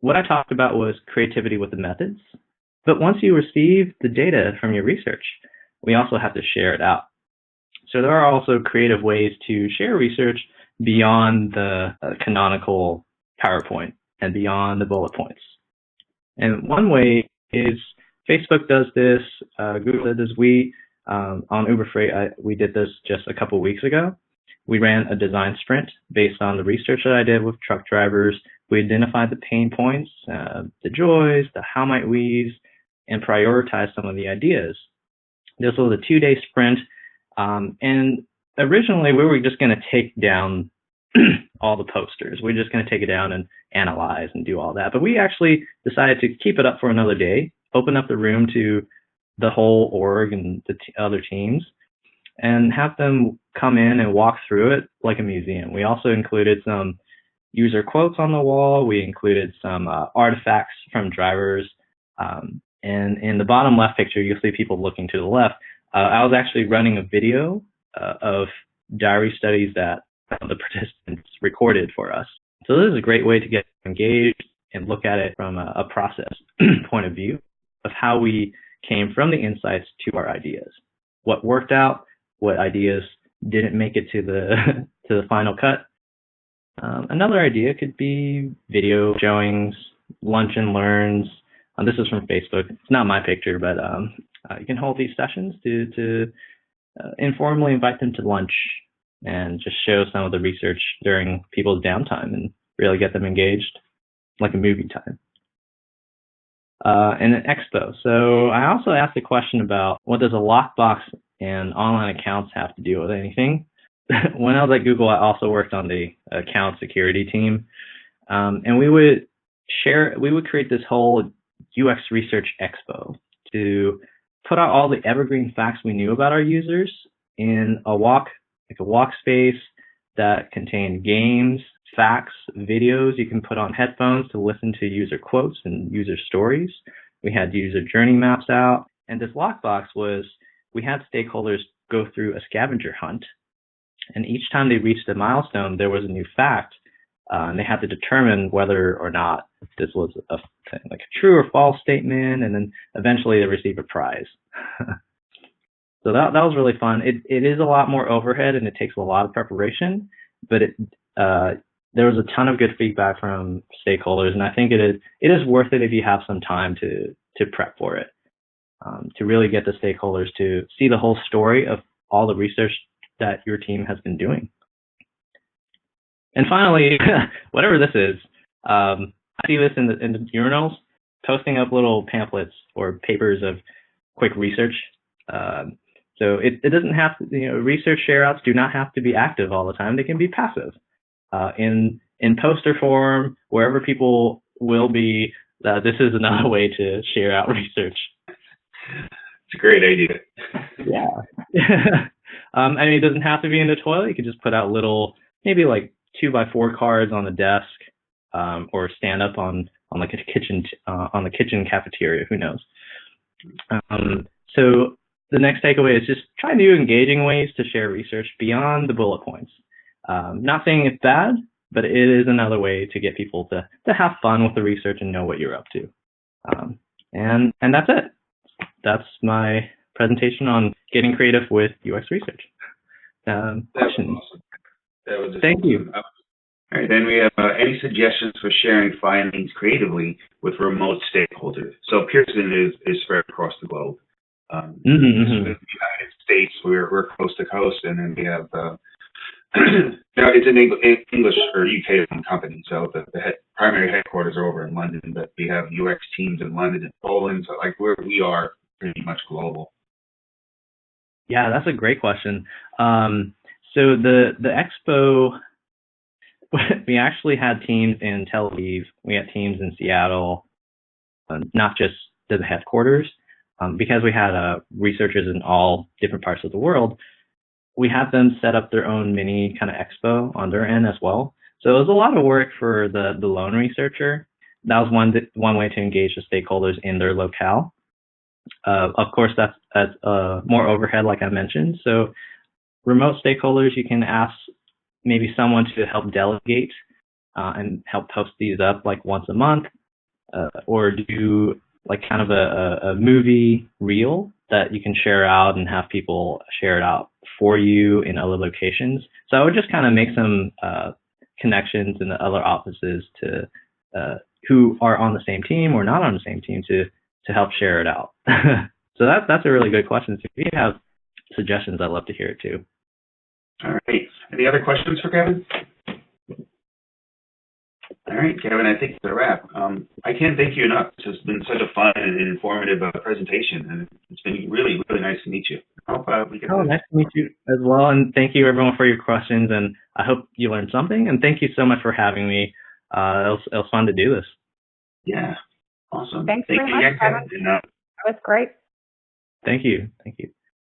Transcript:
what I talked about was creativity with the methods. But once you receive the data from your research, we also have to share it out. So there are also creative ways to share research beyond the canonical PowerPoint and beyond the bullet points. And one way is Facebook does this, Google did this. We, on Uber Freight, we did this just a couple weeks ago. We ran a design sprint based on the research that I did with truck drivers. We identified the pain points, the joys, the how might we's, and prioritized some of the ideas. This was a 2-day sprint. And originally we were just going to take down all the posters. We're just going to take it down and analyze and do all that. But we actually decided to keep it up for another day, open up the room to the whole org and the other teams, and have them come in and walk through it like a museum. We also included some user quotes on the wall. We included some artifacts from drivers. And in the bottom left picture, you'll see people looking to the left. I was actually running a video of diary studies that the participants recorded for us. So this is a great way to get engaged and look at it from a process point of view of how we came from the insights to our ideas. What worked out, what ideas didn't make it to the to the final cut. Another idea could be video showings, lunch and learns. This is from Facebook. It's not my picture, but you can hold these sessions to informally invite them to lunch and just show some of the research during people's downtime and really get them engaged, like a movie time. And an expo. So I also asked a question about what does a lockbox and online accounts have to do with anything? When I was at Google, I also worked on the account security team. And we would create this whole UX Research Expo to put out all the evergreen facts we knew about our users in a walkspace that contained games, facts, videos you can put on headphones to listen to user quotes and user stories. We had user journey maps out. And this lockbox was, we had stakeholders go through a scavenger hunt. And each time they reached a milestone, there was a new fact. And they had to determine whether or not this was a true or false statement, and then eventually they receive a prize. So that was really fun. It is a lot more overhead and it takes a lot of preparation, but there was a ton of good feedback from stakeholders, and I think it is worth it if you have some time to prep for it, to really get the stakeholders to see the whole story of all the research that your team has been doing. And finally, whatever this is, I see this in the journals, posting up little pamphlets or papers of quick research. So it doesn't have to, research share-outs do not have to be active all the time. They can be passive. In poster form, wherever people will be, this is another way to share out research. It's a great idea. Yeah. I mean, it doesn't have to be in the toilet. You could just put out little, maybe like 2x4 cards on the desk, or stand up on like a kitchen, on the kitchen cafeteria. Who knows? So the next takeaway is just try new engaging ways to share research beyond the bullet points. Not saying it's bad, but it is another way to get people to have fun with the research and know what you're up to. And that's it. That's my presentation on getting creative with UX research. Questions? That was Thank you. All right, then we have any suggestions for sharing findings creatively with remote stakeholders? So Pearson is spread across the globe. In the United States, we're coast to coast, and then we have now it's an English or UK company, so the primary headquarters are over in London, but we have UX teams in London and Poland, so like we are pretty much global. Yeah, that's a great question. So the expo, we actually had teams in Tel Aviv, we had teams in Seattle, not just the headquarters, because we had researchers in all different parts of the world. We had them set up their own mini kind of expo on their end as well. So it was a lot of work for the lone researcher. That was one way to engage the stakeholders in their locale. Of course, that's more overhead, like I mentioned. So remote stakeholders, you can ask maybe someone to help delegate and help post these up like once a month. or do like kind of a movie reel that you can share out and have people share it out for you in other locations. So I would just kind of make some connections in the other offices to who are on the same team or not on the same team to help share it out. So that's a really good question. So if you have suggestions, I'd love to hear it too. All right. Any other questions for Kevin? All right, Kevin, I think it's a wrap. I can't thank you enough. This has been such a fun and informative presentation, and it's been really, really nice to meet you. I hope we get nice to meet you as well, and thank you everyone for your questions, and I hope you learned something, and thank you so much for having me. It was fun to do this. Yeah, awesome. Thank you very much, again, Kevin. That was great. Thank you.